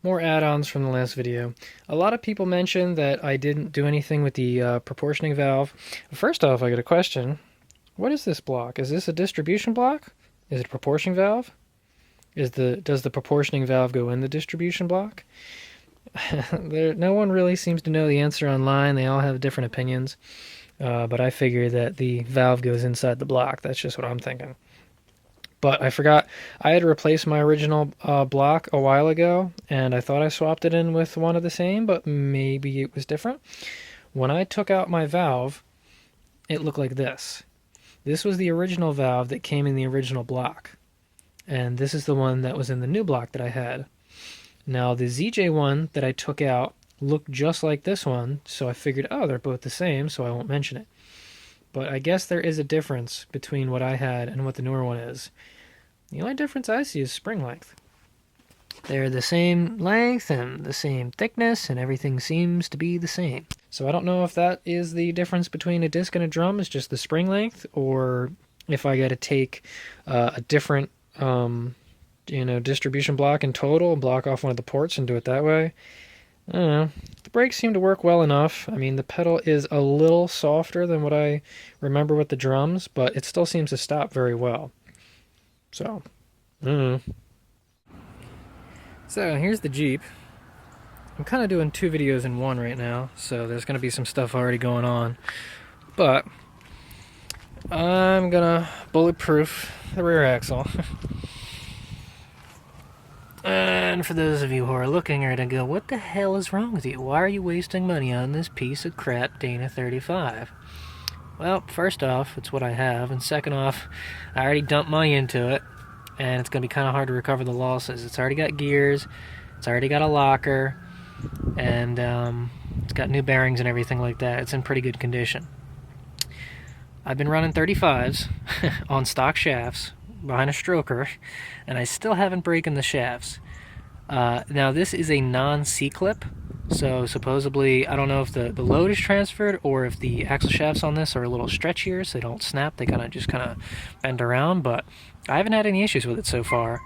More add-ons from the last video. A lot of people mentioned that I didn't do anything with the proportioning valve. First off, I got a question. What is this block? Is this a distribution block? Is it a proportioning valve? Does the proportioning valve go in the distribution block? No one really seems to know the answer online. They all have different opinions. But I figure that the valve goes inside the block. That's just what I'm thinking. But I forgot, I had replaced my original block a while ago, and I thought I swapped it in with one of the same, but maybe it was different. When I took out my valve, it looked like this. This was the original valve that came in the original block. And this is the one that was in the new block that I had. Now, the ZJ one that I took out looked just like this one, so I figured, oh, they're both the same, so I won't mention it. But I guess there is a difference between what I had and what the newer one is. The only difference I see is spring length. They're the same length and the same thickness, and everything seems to be the same. So I don't know if that is the difference between a disc and a drum, is just the spring length, or if I got to take a different distribution block in total and block off one of the ports and do it that way. I don't know. The brakes seem to work well enough. I mean, the pedal is a little softer than what I remember with the drums, but it still seems to stop very well. So, I don't know. So, here's the Jeep. I'm kind of doing two videos in one right now, so there's going to be some stuff already going on. But, I'm going to bulletproof the rear axle. And for those of you who are looking at it and go, what the hell is wrong with you? Why are you wasting money on this piece of crap Dana 35? Well, first off, it's what I have, and second off, I already dumped money into it, and it's going to be kind of hard to recover the losses. It's already got gears, it's already got a locker, and it's got new bearings and everything like that. It's in pretty good condition. I've been running 35s on stock shafts behind a stroker, and I still haven't broken the shafts. Now this is a non-C-clip, so supposedly, I don't know if the load is transferred or if the axle shafts on this are a little stretchier so they don't snap, they kind of bend around, but I haven't had any issues with it so far.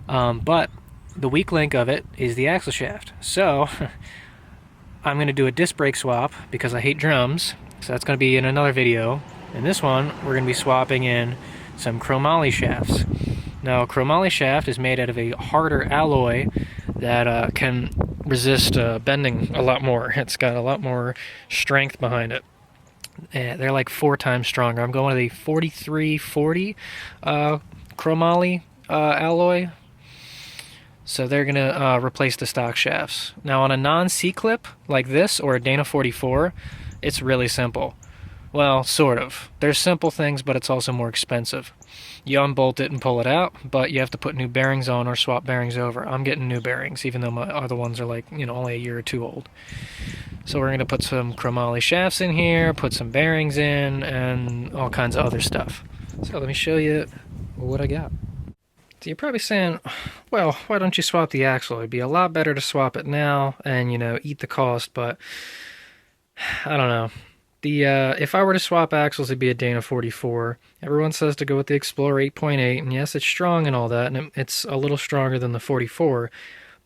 But the weak link of it is the axle shaft, so I'm going to do a disc brake swap because I hate drums, so that's going to be in another video. In this one, we're going to be swapping in some chromoly shafts. Now, chromoly shaft is made out of a harder alloy that can resist bending a lot more. It's got a lot more strength behind it. They're like 4 times stronger. I'm going with a 4340 chromoly alloy. So they're going to replace the stock shafts. Now, on a non-C-clip like this or a Dana 44, it's really simple. Well, sort of. There's simple things, but it's also more expensive. You unbolt it and pull it out, but you have to put new bearings on or swap bearings over. I'm getting new bearings, even though my other ones are like, only a year or two old. So we're going to put some chromoly shafts in here, put some bearings in, and all kinds of other stuff. So let me show you what I got. So you're probably saying, well, why don't you swap the axle? It'd be a lot better to swap it now and, eat the cost, but I don't know. If I were to swap axles, it'd be a Dana 44. Everyone says to go with the Explorer 8.8, and yes, it's strong and all that, and it's a little stronger than the 44,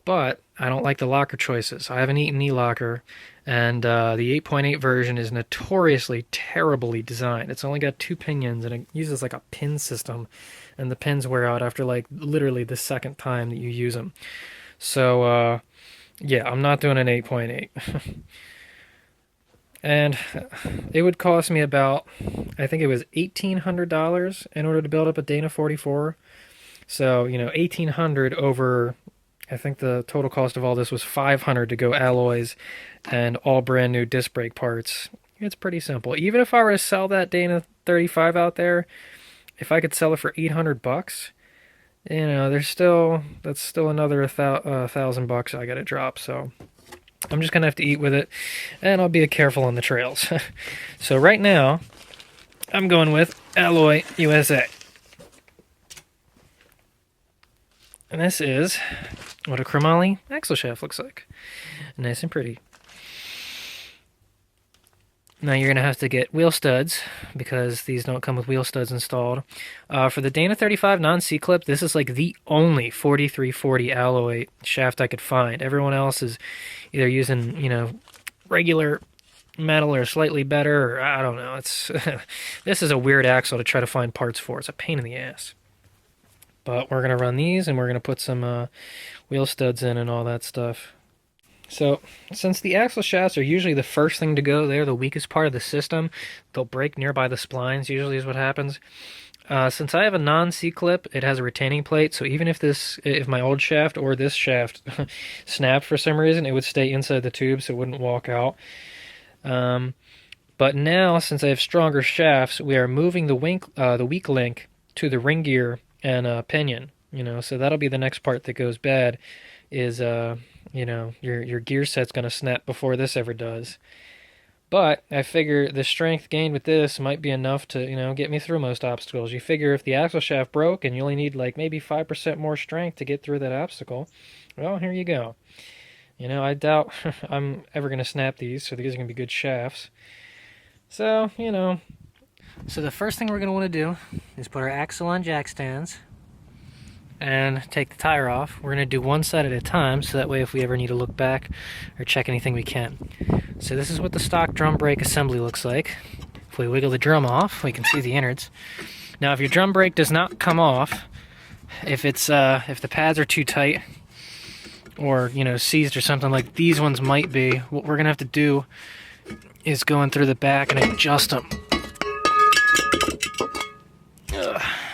but I don't like the locker choices. I have an Eaton E-locker, and the 8.8 version is notoriously terribly designed. It's only got 2 pinions, and it uses like a pin system, and the pins wear out after like literally the second time that you use them. So, yeah, I'm not doing an 8.8. And it would cost me about, I think it was $1,800 in order to build up a Dana 44. So, $1,800 over, I think the total cost of all this was $500 to go alloys and all brand new disc brake parts. It's pretty simple. Even if I were to sell that Dana 35 out there, if I could sell it for $800, that's still another $1,000 I gotta drop, so I'm just going to have to eat with it, and I'll be careful on the trails. So right now, I'm going with Alloy USA. And this is what a chromoly axle shaft looks like. Nice and pretty. Now you're going to have to get wheel studs because these don't come with wheel studs installed. For the Dana 35 non-C-clip, this is like the only 4340 alloy shaft I could find. Everyone else is either using, you know, regular metal or slightly better, or I don't know. It's this is a weird axle to try to find parts for. It's a pain in the ass. But we're going to run these, and we're going to put some wheel studs in and all that stuff. So, since the axle shafts are usually the first thing to go, they're the weakest part of the system. They'll break nearby the splines, usually is what happens. Since I have a non-C-clip, it has a retaining plate, so even if my old shaft or this shaft snapped for some reason, it would stay inside the tube, so it wouldn't walk out. But now, since I have stronger shafts, we are moving the weak link to the ring gear and pinion. You know, so that'll be the next part that goes bad. Is you know, your gear set's gonna snap before this ever does. But I figure the strength gained with this might be enough to, you know, get me through most obstacles. You figure if the axle shaft broke and you only need like maybe 5% more strength to get through that obstacle, well, here you go. You know, I doubt I'm ever gonna snap these, so these are gonna be good shafts. So, you know. So the first thing we're gonna want to do is put our axle on jack stands and take the tire off. We're going to do one side at a time, so that way if we ever need to look back or check anything we can. So this is what the stock drum brake assembly looks like. If we wiggle the drum off, we can see the innards. Now if your drum brake does not come off, if the pads are too tight or, you know, seized or something like these ones might be, what we're going to have to do is go in through the back and adjust them.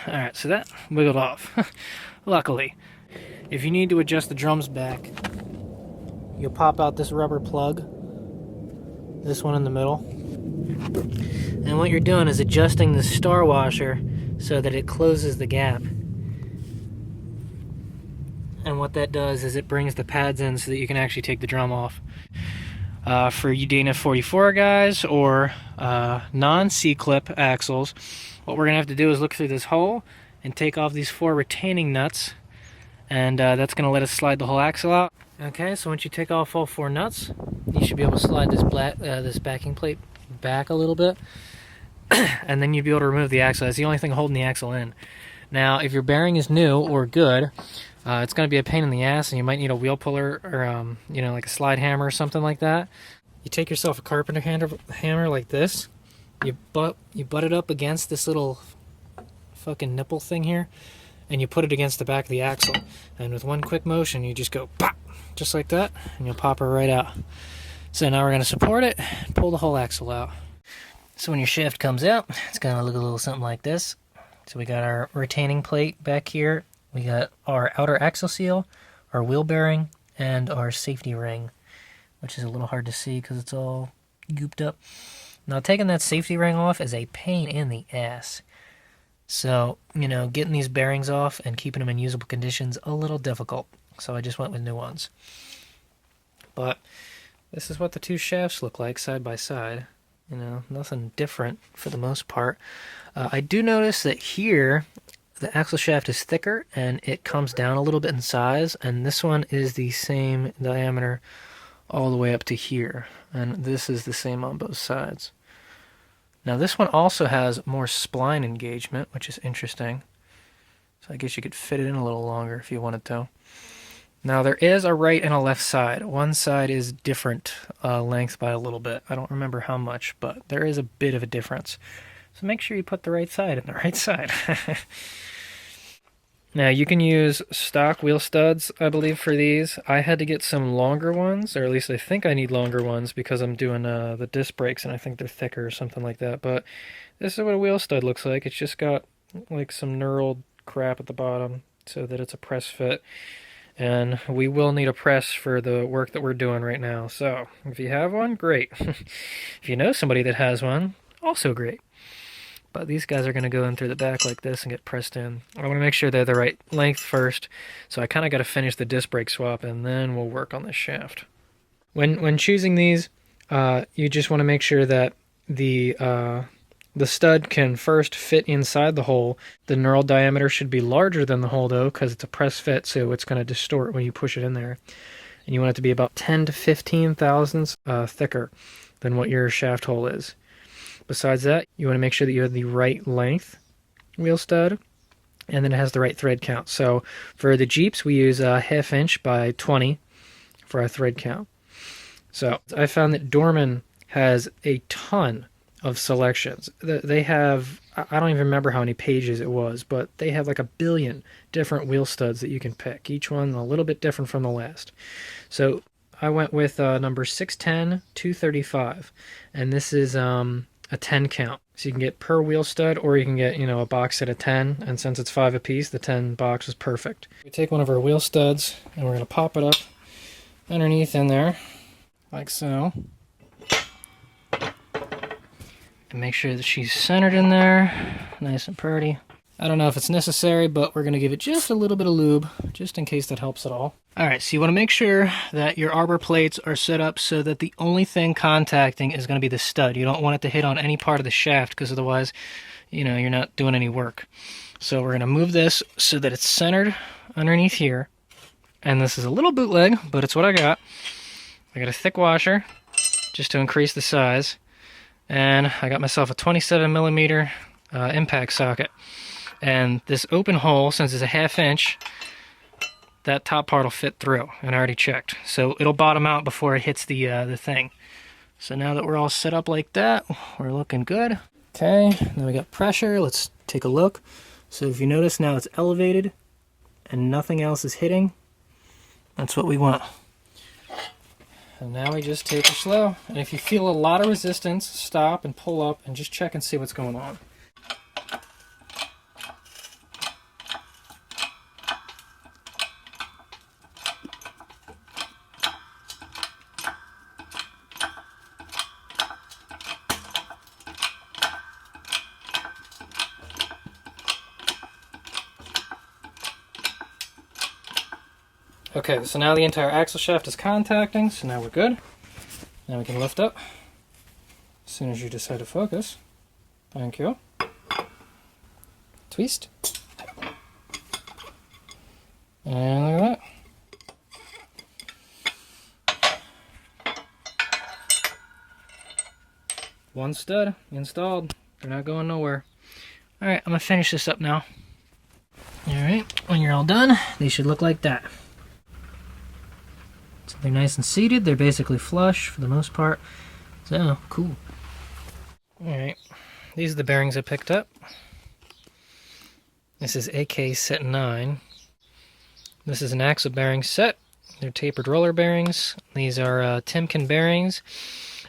Alright, so that wiggled off. Luckily. If you need to adjust the drums back, you'll pop out this rubber plug, this one in the middle, and what you're doing is adjusting the star washer so that it closes the gap. And what that does is it brings the pads in so that you can actually take the drum off. For you Dana 44 guys or non-C-clip axles, what we're going to have to do is look through this hole and take off these 4 retaining nuts, and that's going to let us slide the whole axle out. Okay, so once you take off all 4 nuts, you should be able to slide this backing plate back a little bit, and then you'd be able to remove the axle. That's the only thing holding the axle in. Now, if your bearing is new or good, it's going to be a pain in the ass, and you might need a wheel puller or you know, like a slide hammer or something like that. You take yourself a carpenter hammer like this. You butt it up against this little fucking nipple thing here, and you put it against the back of the axle, and with one quick motion you just go pop, just like that, and you'll pop her right out. So now we're going to support it and pull the whole axle out. So when your shaft comes out, it's going to look a little something like this. So we got our retaining plate back here, we got our outer axle seal, our wheel bearing, and our safety ring, which is a little hard to see because it's all gooped up. Now, taking that safety ring off is a pain in the ass. So, you know, getting these bearings off and keeping them in usable conditions a little difficult. So I just went with new ones. But this is what the 2 shafts look like side by side. You know, nothing different for the most part. I do notice that here, the axle shaft is thicker and it comes down a little bit in size. And this one is the same diameter all the way up to here. And this is the same on both sides. Now this one also has more spline engagement, which is interesting. So I guess you could fit it in a little longer if you wanted to. Now there is a right and a left side. One side is different length by a little bit. I don't remember how much, but there is a bit of a difference. So make sure you put the right side in the right side. Now you can use stock wheel studs, I believe, for these. I had to get some longer ones, or at least I think I need longer ones because I'm doing the disc brakes and I think they're thicker or something like that. But this is what a wheel stud looks like. It's just got like some knurled crap at the bottom so that it's a press fit. And we will need a press for the work that we're doing right now. So if you have one, great. If you know somebody that has one, also great. But these guys are going to go in through the back like this and get pressed in. I want to make sure they're the right length first, so I kind of got to finish the disc brake swap, and then we'll work on this shaft. When choosing these, you just want to make sure that the stud can first fit inside the hole. The knurled diameter should be larger than the hole, though, because it's a press fit, so it's going to distort when you push it in there. And you want it to be about 10 to 15 thousandths thicker. than what your shaft hole is. Besides that, you want to make sure that you have the right length wheel stud, and then it has the right thread count. So for the Jeeps, we use a 1/2 inch by 20 for our thread count. So I found that Dorman has a ton of selections. They have, I don't even remember how many pages it was, but they have like 1 billion different wheel studs that you can pick, each one a little bit different from the last. So I went with number 610 235, and this is a 10 count. So you can get per wheel stud, or you can get, a box set of 10, and since it's 5 apiece, the 10 box is perfect. We take one of our wheel studs, and we're going to pop it up underneath in there, like so. And make sure that she's centered in there, nice and pretty. I don't know if it's necessary, but we're going to give it just a little bit of lube, just in case that helps at all. Alright, so you want to make sure that your arbor plates are set up so that the only thing contacting is going to be the stud. You don't want it to hit on any part of the shaft, because otherwise, you're not doing any work. So we're going to move this so that it's centered underneath here. And this is a little bootleg, but it's what I got. I got a thick washer, just to increase the size. And I got myself a 27 millimeter impact socket. And this open hole, since it's a 1/2 inch, that top part will fit through, and I already checked. So it'll bottom out before it hits the thing. So now that we're all set up like that, we're looking good. Okay, now we got pressure. Let's take a look. So if you notice, now it's elevated and nothing else is hitting. That's what we want. And now we just take her slow. And if you feel a lot of resistance, stop and pull up and just check and see what's going on. Okay, so now the entire axle shaft is contacting, so now we're good. Now we can lift up as soon as you decide to focus. Thank you. Twist. And look at that. One stud installed. They're not going nowhere. Alright, I'm going to finish this up now. Alright, when you're all done, they should look like that. So they're nice and seated. They're basically flush for the most part. So, cool. Alright, these are the bearings I picked up. This is AK set 9. This is an axle bearing set. They're tapered roller bearings. These are Timken bearings.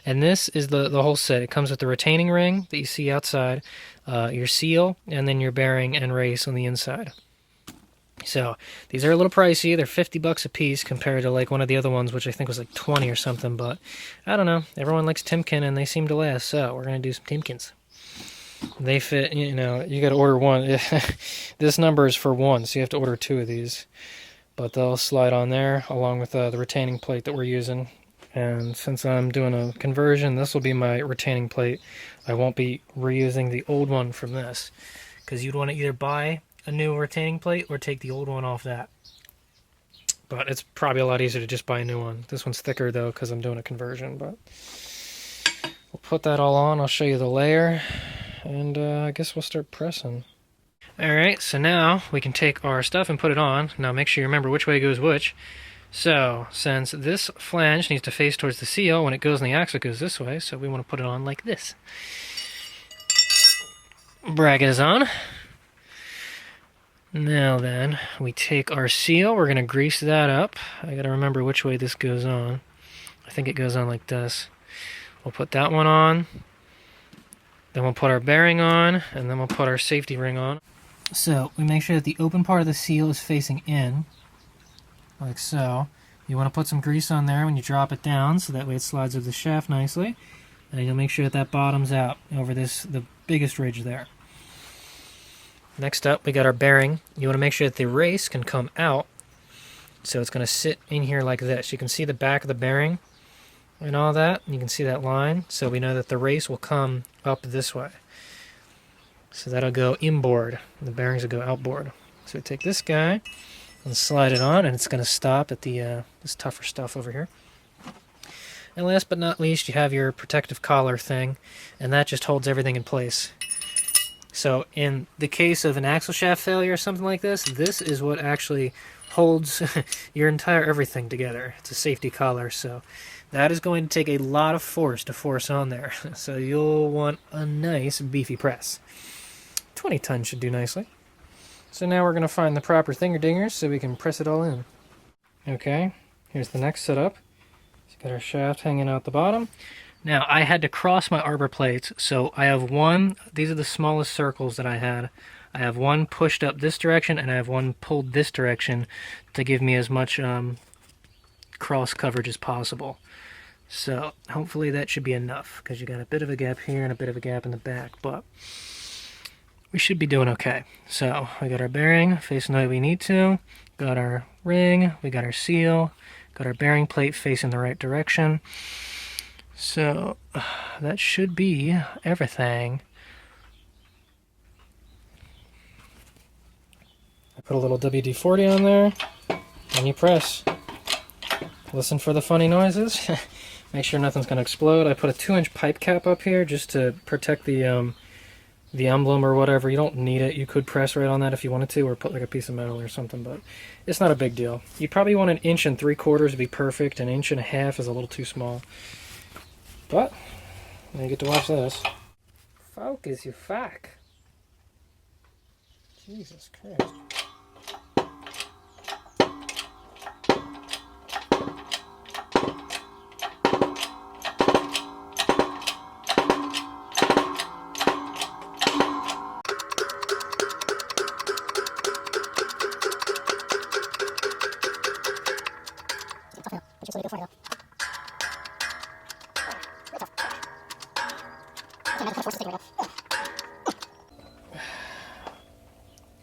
And this is the whole set. It comes with the retaining ring that you see outside, your seal, and then your bearing and race on the inside. So these are a little pricey. They're $50 a piece compared to like one of the other ones, which I think was like 20 or something. But I don't know. Everyone likes Timken, and they seem to last. So we're gonna do some Timkens. They fit. You got to order one. This number is for one, so you have to order 2 of these. But they'll slide on there along with the retaining plate that we're using. And since I'm doing a conversion, this will be my retaining plate. I won't be reusing the old one from this, because you'd want to either buy a new retaining plate or take the old one off that. But it's probably a lot easier to just buy a new one. This one's thicker though, because I'm doing a conversion. But we'll put that all on. I'll show you the layer, and I guess we'll start pressing. Alright, so now we can take our stuff and put it on. Now make sure you remember which way goes which. So, since this flange needs to face towards the seal, when it goes in the axle, it goes this way, so we want to put it on like this. Bracket is on. Now then, we take our seal, we're going to grease that up. I got to remember which way this goes on. I think it goes on like this. We'll put that one on, then we'll put our bearing on, and then we'll put our safety ring on. So, we make sure that the open part of the seal is facing in, like so. You want to put some grease on there when you drop it down, so that way it slides over the shaft nicely. And you'll make sure that that bottoms out over the biggest ridge there. Next up, we got our bearing. You want to make sure that the race can come out, so it's going to sit in here like this. You can see the back of the bearing and all that. You can see that line, so we know that the race will come up this way. So that'll go inboard. The bearings will go outboard. So we take this guy and slide it on, and it's going to stop at the this tougher stuff over here. And last but not least, you have your protective collar thing, and that just holds everything in place. So in the case of an axle shaft failure or something like this, this is what actually holds your entire everything together. It's a safety collar, so that is going to take a lot of force to force on there. So you'll want a nice beefy press. 20 tons should do nicely. So now we're going to find the proper finger dingers so we can press it all in. Okay, here's the next setup. So got our shaft hanging out the bottom. Now, I had to cross my arbor plates, so I have one, these are the smallest circles that I had. I have one pushed up this direction, and I have one pulled this direction to give me as much cross coverage as possible. So, hopefully that should be enough, because you got a bit of a gap here and a bit of a gap in the back, but we should be doing okay. So, we got our bearing facing the way we need to, got our ring, we got our seal, got our bearing plate facing the right direction. So, that should be everything. I put a little WD-40 on there, and you press. Listen for the funny noises. Make sure nothing's going to explode. I put a 2-inch pipe cap up here just to protect the emblem or whatever. You don't need it. You could press right on that if you wanted to, or put like a piece of metal or something, but it's not a big deal. You probably want 1 3/4 to be perfect. 1.5 inches is a little too small. But, you get to watch this. Focus, you fuck. Jesus Christ.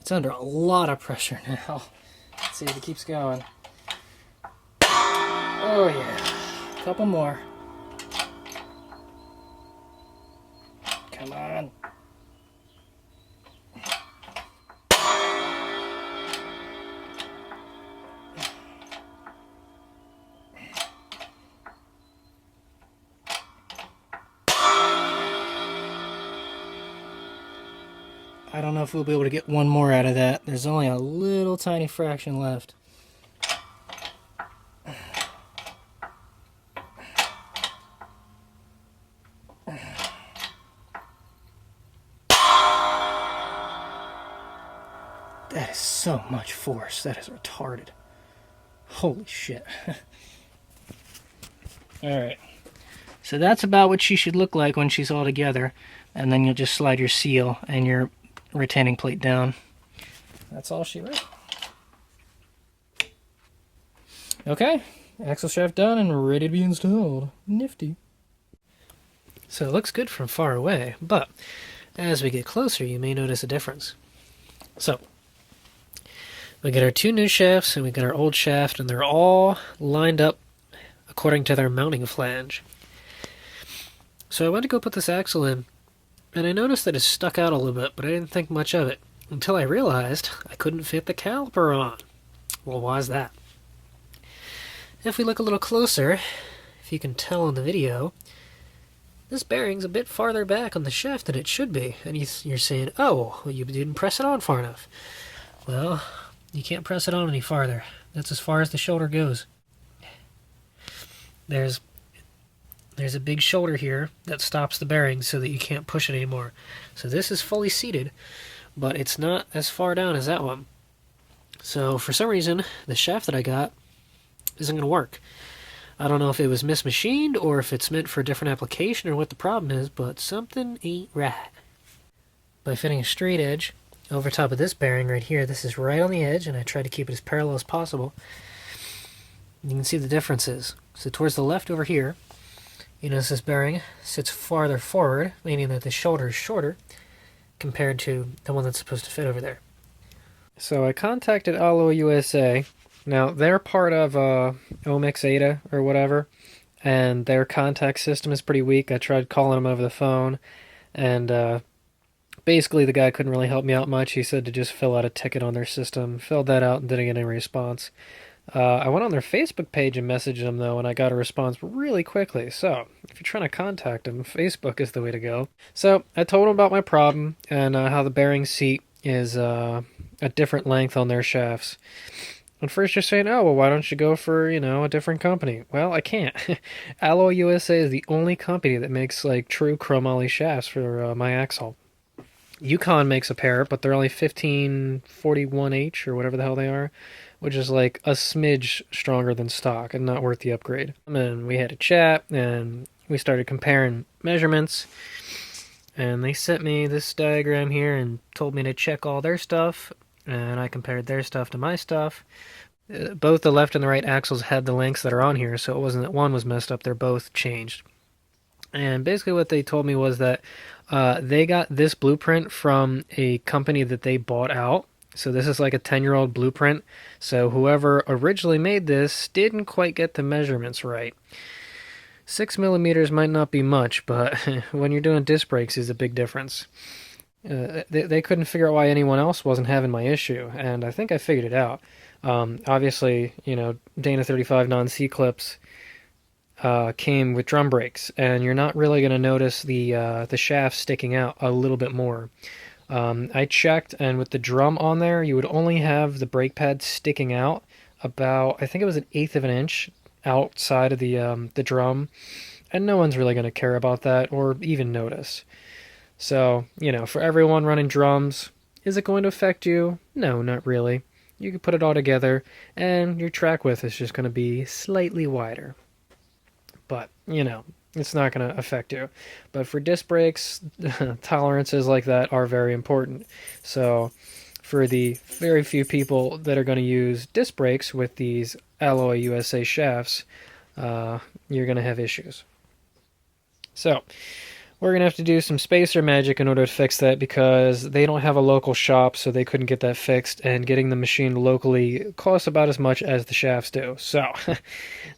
It's under a lot of pressure now. Let's see if it keeps going. Oh yeah, a couple more. Come on. I don't know if we'll be able to get one more out of that. There's only a little tiny fraction left. That is so much force. That is retarded. Holy shit. Alright. So that's about what she should look like when she's all together. And then you'll just slide your seal and your retaining plate down. That's all she wrote. Okay, axle shaft done and ready to be installed. Nifty. So it looks good from far away, but as we get closer you may notice a difference. So, we got our 2 new shafts and we got our old shaft, and they're all lined up according to their mounting flange. So I went to go put this axle in, and I noticed that it stuck out a little bit, but I didn't think much of it until I realized I couldn't fit the caliper on. Well, why is that? If we look a little closer, if you can tell in the video, this bearing's a bit farther back on the shaft than it should be. And you're saying, oh, well, you didn't press it on far enough. Well, you can't press it on any farther. That's as far as the shoulder goes. There's a big shoulder here that stops the bearing so that you can't push it anymore. So this is fully seated, but it's not as far down as that one. So for some reason, the shaft that I got isn't going to work. I don't know if it was mismachined or if it's meant for a different application or what the problem is, but something ain't right. By fitting a straight edge over top of this bearing right here, this is right on the edge, and I tried to keep it as parallel as possible. You can see the differences. So towards the left over here, you notice this bearing sits farther forward, meaning that the shoulder is shorter compared to the one that's supposed to fit over there. So I contacted Alloy USA. Now, they're part of Omix Ada or whatever, and their contact system is pretty weak. I tried calling them over the phone, and basically the guy couldn't really help me out much. He said to just fill out a ticket on their system. Filled that out and didn't get any response. I went on their Facebook page and messaged them, though, and I got a response really quickly. So, if you're trying to contact them, Facebook is the way to go. So, I told them about my problem and how the bearing seat is a different length on their shafts. And first you're saying, oh, well, why don't you go for, a different company? Well, I can't. Alloy USA is the only company that makes, like, true chromoly shafts for my axle. Yukon makes a pair, but they're only 1541H or whatever the hell they are, which is like a smidge stronger than stock and not worth the upgrade. And we had a chat and we started comparing measurements. And they sent me this diagram here and told me to check all their stuff. And I compared their stuff to my stuff. Both the left and the right axles had the lengths that are on here, so it wasn't that one was messed up, they're both changed. And basically what they told me was that they got this blueprint from a company that they bought out. So this is like a 10-year-old blueprint. So whoever originally made this didn't quite get the measurements right. 6 millimeters might not be much, but when you're doing disc brakes is a big difference. They couldn't figure out why anyone else wasn't having my issue, and I think I figured it out. Obviously, Dana 35 non-C clips came with drum brakes, and you're not really going to notice the shaft sticking out a little bit more. I checked, and with the drum on there, you would only have the brake pad sticking out about, I think it was 1/8 of an inch outside of the drum, and no one's really going to care about that or even notice. So, for everyone running drums, is it going to affect you? No, not really. You can put it all together, and your track width is just going to be slightly wider. But, it's not going to affect you. But for disc brakes, tolerances like that are very important. So, for the very few people that are going to use disc brakes with these Alloy USA shafts, you're going to have issues. So, we're going to have to do some spacer magic in order to fix that because they don't have a local shop, so they couldn't get that fixed, and getting the machine locally costs about as much as the shafts do. So,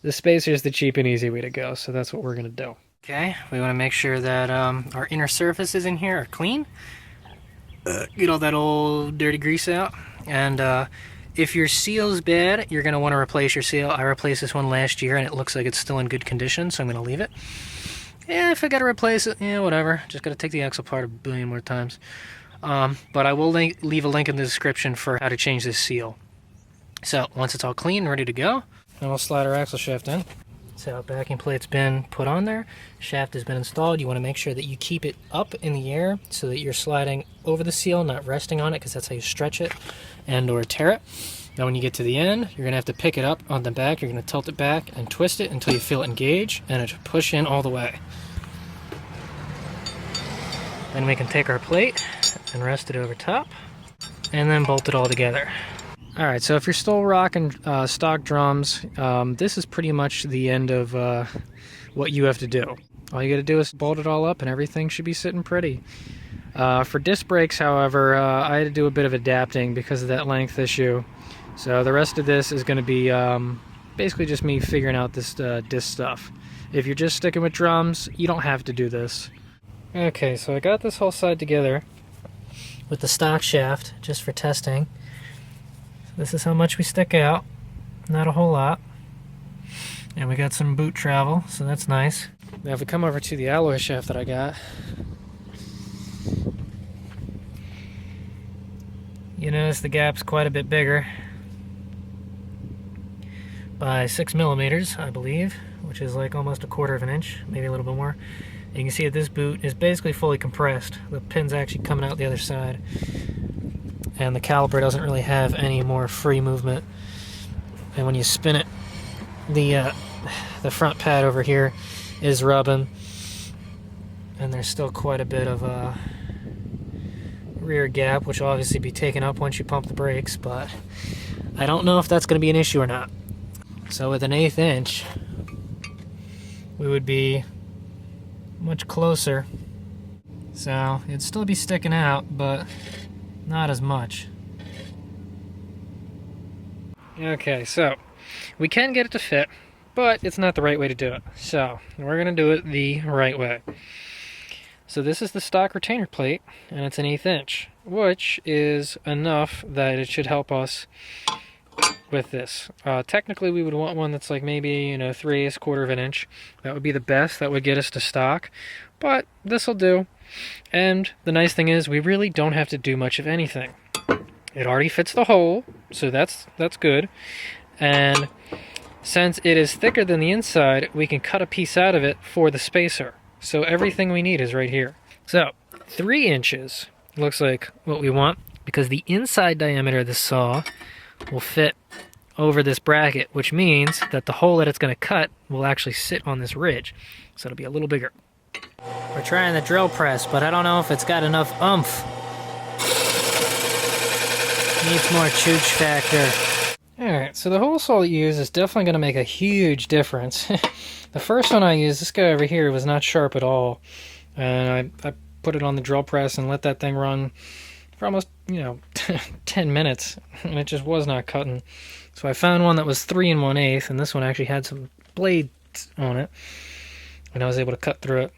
the spacer is the cheap and easy way to go, so that's what we're going to do. Okay, we want to make sure that our inner surfaces in here are clean. Get all that old dirty grease out. And if your seal's bad, you're going to want to replace your seal. I replaced this one last year, and it looks like it's still in good condition, so I'm going to leave it. Yeah, if I gotta replace it, whatever. Just gotta take the axle apart a billion more times. But I will leave a link in the description for how to change this seal. So, once it's all clean and ready to go, then we'll slide our axle shaft in. So, backing plate's been put on there. Shaft has been installed. You want to make sure that you keep it up in the air so that you're sliding over the seal, not resting on it, because that's how you stretch it and or tear it. Now when you get to the end, you're going to have to pick it up on the back. You're going to tilt it back and twist it until you feel it engage, and it should push in all the way. Then we can take our plate and rest it over top, and then bolt it all together. Alright, so if you're still rocking stock drums, this is pretty much the end of what you have to do. All you got to do is bolt it all up, and everything should be sitting pretty. For disc brakes, however, I had to do a bit of adapting because of that length issue. So the rest of this is going to be basically just me figuring out this disc stuff. If you're just sticking with drums, you don't have to do this. Okay, so I got this whole side together with the stock shaft just for testing. This is how much we stick out. Not a whole lot. And we got some boot travel, so that's nice. Now if we come over to the alloy shaft that I got, you notice the gap's quite a bit bigger. By 6 millimeters, I believe, which is like almost 1/4 of an inch, maybe a little bit more. And you can see that this boot is basically fully compressed. The pin's actually coming out the other side. And the caliper doesn't really have any more free movement. And when you spin it, the front pad over here is rubbing. And there's still quite a bit of rear gap, which will obviously be taken up once you pump the brakes, but I don't know if that's going to be an issue or not. So with an 1/8 inch, we would be much closer. So it'd still be sticking out, but not as much. Okay, so we can get it to fit, but it's not the right way to do it. So we're going to do it the right way. So this is the stock retainer plate, and it's an 1/8 inch, which is enough that it should help us with this. Technically, we would want one that's like maybe, you know, 3/8, quarter of an inch. That would be the best. That would get us to stock. But this will do. And the nice thing is, we really don't have to do much of anything. It already fits the hole, so that's good. And since it is thicker than the inside, we can cut a piece out of it for the spacer. So everything we need is right here. So 3 inches looks like what we want, because the inside diameter of the saw will fit over this bracket, which means that the hole that it's going to cut will actually sit on this ridge. So it'll be a little bigger. We're trying the drill press, but I don't know if it's got enough oomph. Needs more chooch factor. Alright, so the hole saw you use is definitely going to make a huge difference. The first one I used, this guy over here, was not sharp at all. And I put it on the drill press and let that thing run for almost, 10 minutes. And it just was not cutting. So I found one that was 3 1/8, and this one actually had some blades on it. And I was able to cut through it.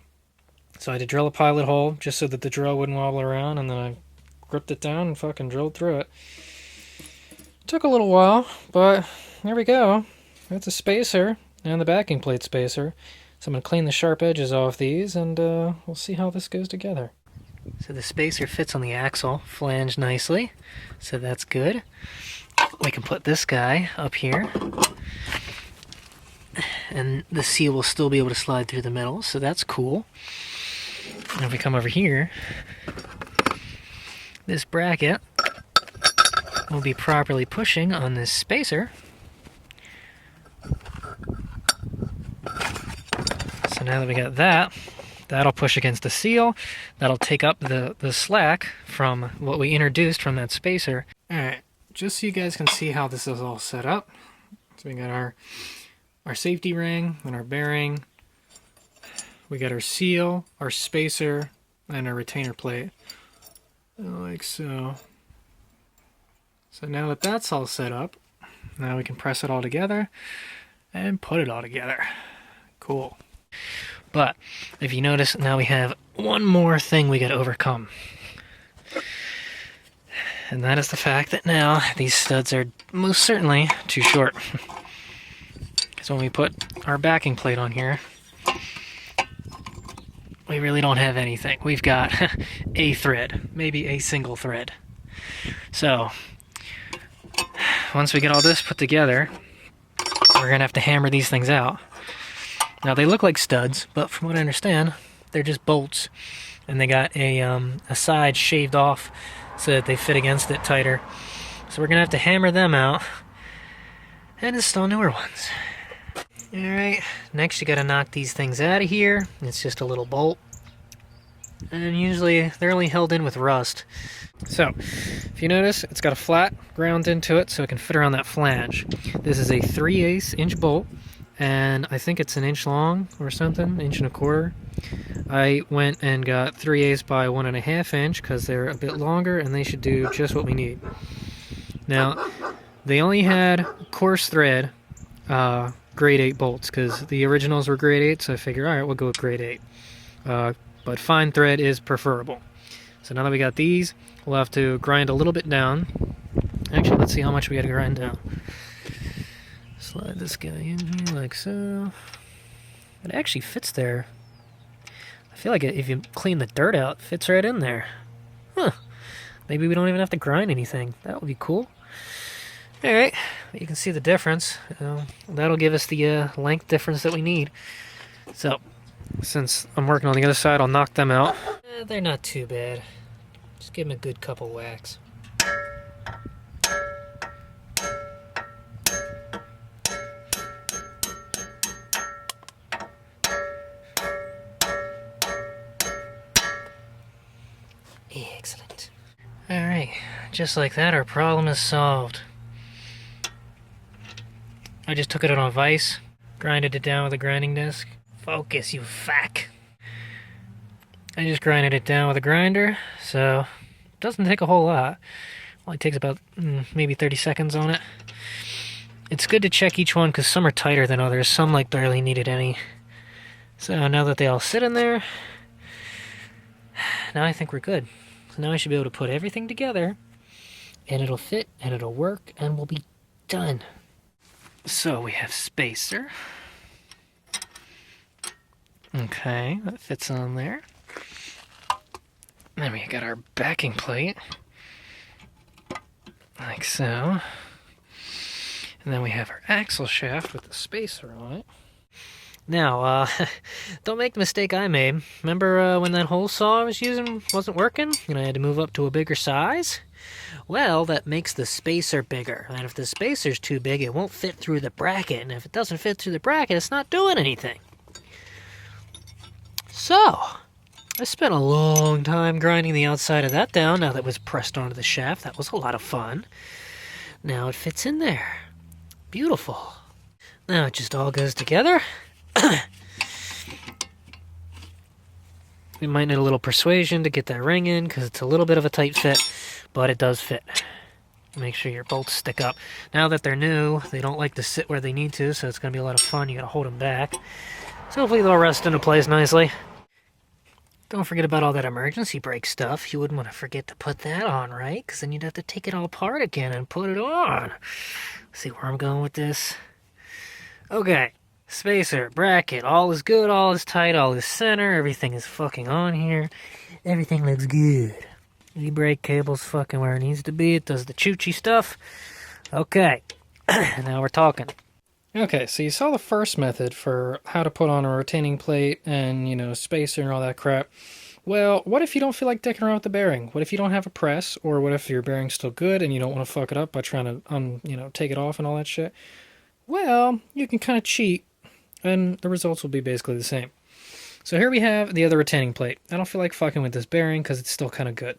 So I had to drill a pilot hole just so that the drill wouldn't wobble around, and then I gripped it down and fucking drilled through it. Took a little while, but there we go. That's a spacer and the backing plate spacer. So I'm going to clean the sharp edges off these, and we'll see how this goes together. So the spacer fits on the axle flange nicely, so that's good. We can put this guy up here, and the seal will still be able to slide through the middle, so that's cool. And if we come over here, this bracket will be properly pushing on this spacer. So now that we got that, that'll push against the seal. That'll take up the slack from what we introduced from that spacer. Alright, just so you guys can see how this is all set up. So we got our safety ring and our bearing. We got our seal, our spacer, and our retainer plate. Like so. So now that that's all set up, now we can press it all together and put it all together. Cool. But if you notice, now we have one more thing we got to overcome. And that is the fact that now these studs are most certainly too short. Because when we put our backing plate on here, we really don't have anything. We've got a thread, maybe a single thread. So once we get all this put together, we're going to have to hammer these things out. Now they look like studs, but from what I understand, they're just bolts. And they got a side shaved off so that they fit against it tighter. So we're going to have to hammer them out and install newer ones. Alright, next you got to knock these things out of here. It's just a little bolt. And usually they're only held in with rust. So, if you notice, it's got a flat ground into it so it can fit around that flange. This is a 3/8 inch bolt, and I think it's 1 inch long or something, 1 1/4 inch. I went and got 3/8 by 1.5 inch because they're a bit longer and they should do just what we need. Now, they only had coarse thread grade 8 bolts because the originals were grade 8, so I figured, alright, we'll go with grade 8. But fine thread is preferable. So now that we got these, we'll have to grind a little bit down. Actually, let's see how much we got to grind down. Slide this guy in here like so. It actually fits there. I feel like if you clean the dirt out, it fits right in there. Huh. Maybe we don't even have to grind anything. That would be cool. Alright, you can see the difference. That'll give us the length difference that we need. So, since I'm working on the other side, I'll knock them out. They're not too bad. Just give them a good couple whacks. Excellent. Alright, just like that, our problem is solved. I just took it on a vise, grinded it down with a grinding disc. Focus, you fuck. I just grinded it down with a grinder, so it doesn't take a whole lot. Only takes about maybe 30 seconds on it. It's good to check each one because some are tighter than others. Some like barely needed any. So now that they all sit in there, now I think we're good. So now I should be able to put everything together, and it'll fit, and it'll work, and we'll be done. So we have spacer. Okay, that fits on there. Then we got our backing plate, like so. And then we have our axle shaft with the spacer on it. Now, don't make the mistake I made. Remember when that hole saw I was using wasn't working, and I had to move up to a bigger size? Well, that makes the spacer bigger, and if the spacer's too big, it won't fit through the bracket, and if it doesn't fit through the bracket, it's not doing anything. So, I spent a long time grinding the outside of that down now that it was pressed onto the shaft. That was a lot of fun. Now it fits in there. Beautiful. Now it just all goes together. We might need a little persuasion to get that ring in because it's a little bit of a tight fit, but it does fit. Make sure your bolts stick up. Now that they're new, they don't like to sit where they need to, so it's going to be a lot of fun. You got to hold them back. So hopefully they'll rest into place nicely. Don't forget about all that emergency brake stuff. You wouldn't want to forget to put that on, right? Because then you'd have to take it all apart again and put it on. See where I'm going with this? Okay. Spacer, bracket, all is good, all is tight, all is center. Everything is fucking on here. Everything looks good. E-brake cable's fucking where it needs to be. It does the choo-choo stuff. Okay. Now we're talking. Okay, so you saw the first method for how to put on a retaining plate and, you know, spacer and all that crap. Well, what if you don't feel like dicking around with the bearing? What if you don't have a press? Or what if your bearing's still good and you don't want to fuck it up by trying to, take it off and all that shit? Well, you can kind of cheat, and the results will be basically the same. So here we have the other retaining plate. I don't feel like fucking with this bearing because it's still kind of good.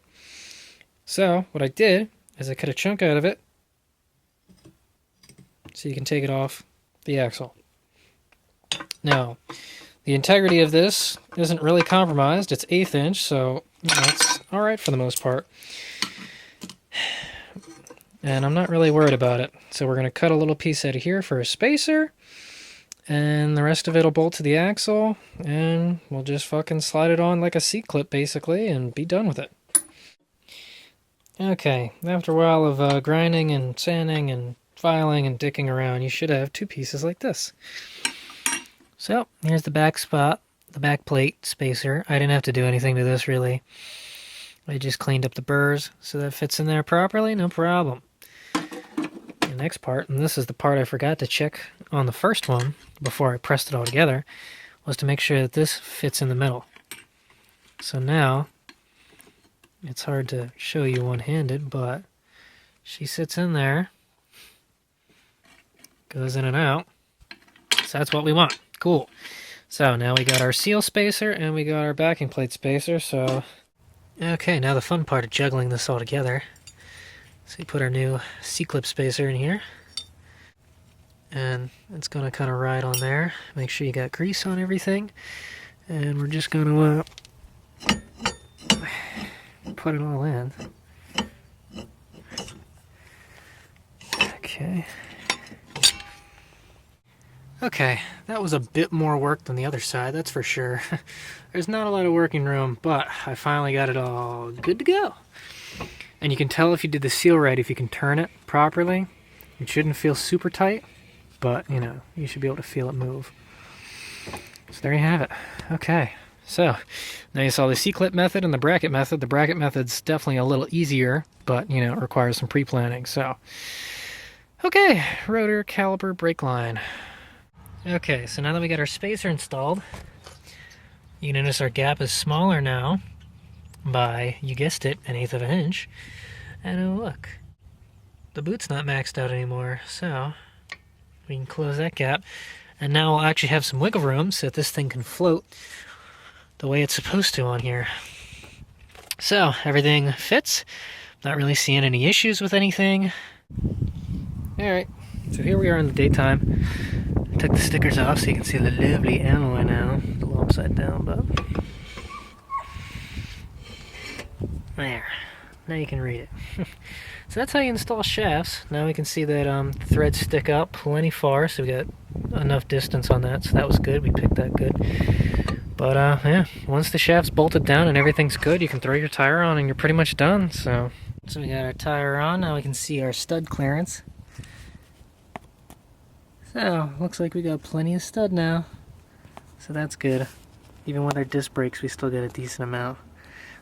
So what I did is I cut a chunk out of it so you can take it off the axle. Now, the integrity of this isn't really compromised. It's 1/8 inch, so it's alright for the most part. And I'm not really worried about it. So we're going to cut a little piece out of here for a spacer, and the rest of it will bolt to the axle, and we'll just fucking slide it on like a C-clip basically and be done with it. Okay, after a while of grinding and sanding and filing and dicking around, you should have two pieces like this. So, here's the back spot, the back plate spacer. I didn't have to do anything to this really. I just cleaned up the burrs so that fits in there properly, no problem. The next part, and this is the part I forgot to check on the first one before I pressed it all together, was to make sure that this fits in the middle. So now, it's hard to show you one-handed, but she sits in there, goes in and out, so that's what we want. Cool. So now we got our seal spacer and we got our backing plate spacer, so... Okay, now the fun part of juggling this all together. So we put our new C-clip spacer in here, and it's going to kind of ride on there. Make sure you got grease on everything, and we're just going to put it all in. Okay. Okay, that was a bit more work than the other side, that's for sure. There's not a lot of working room, but I finally got it all good to go. And you can tell if you did the seal right, if you can turn it properly. It shouldn't feel super tight, but, you should be able to feel it move. So there you have it. Okay, so now you saw the C-clip method and the bracket method. The bracket method's definitely a little easier, but, it requires some pre-planning, so. Okay, rotor, caliper, brake line. Okay, so now that we got our spacer installed, you can notice our gap is smaller now by, you guessed it, 1/8 of an inch. And oh look, the boot's not maxed out anymore, so we can close that gap. And now we'll actually have some wiggle room so that this thing can float the way it's supposed to on here. So everything fits. Not really seeing any issues with anything. Alright, so here we are in the daytime. I took the stickers off so you can see the lovely alloy now. A little upside down, but there. Now you can read it. So that's how you install shafts. Now we can see that threads stick up plenty far, so we got enough distance on that, so that was good. We picked that good. But yeah, once the shaft's bolted down and everything's good, you can throw your tire on and you're pretty much done. So we got our tire on. Now we can see our stud clearance. So, looks like we got plenty of stud now. So that's good. Even with our disc brakes, we still get a decent amount.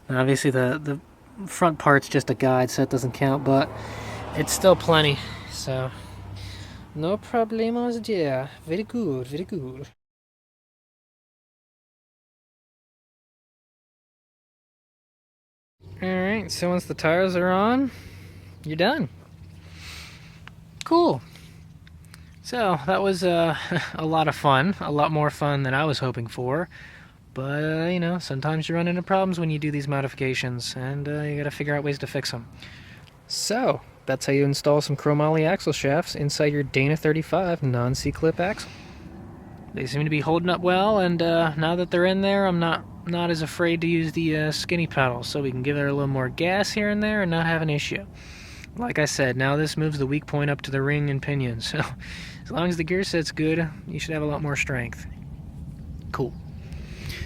Now, obviously, the front part's just a guide, so it doesn't count, but it's still plenty. So, no problemos there. Very good, very good. Alright, so once the tires are on, you're done. Cool. So, that was a lot of fun. A lot more fun than I was hoping for. But, you know, sometimes you run into problems when you do these modifications, and you gotta figure out ways to fix them. So, that's how you install some Chromoly axle shafts inside your Dana 35 non-C-clip axle. They seem to be holding up well, and now that they're in there, I'm not as afraid to use the skinny pedals, so we can give it a little more gas here and there and not have an issue. Like I said, now this moves the weak point up to the ring and pinions, so as long as the gear set's good, you should have a lot more strength. Cool.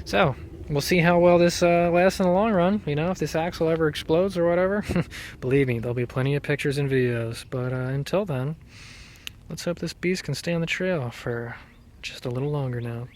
So, we'll see how well this lasts in the long run. You know, if this axle ever explodes or whatever, believe me, there'll be plenty of pictures and videos. But until then, let's hope this beast can stay on the trail for just a little longer now.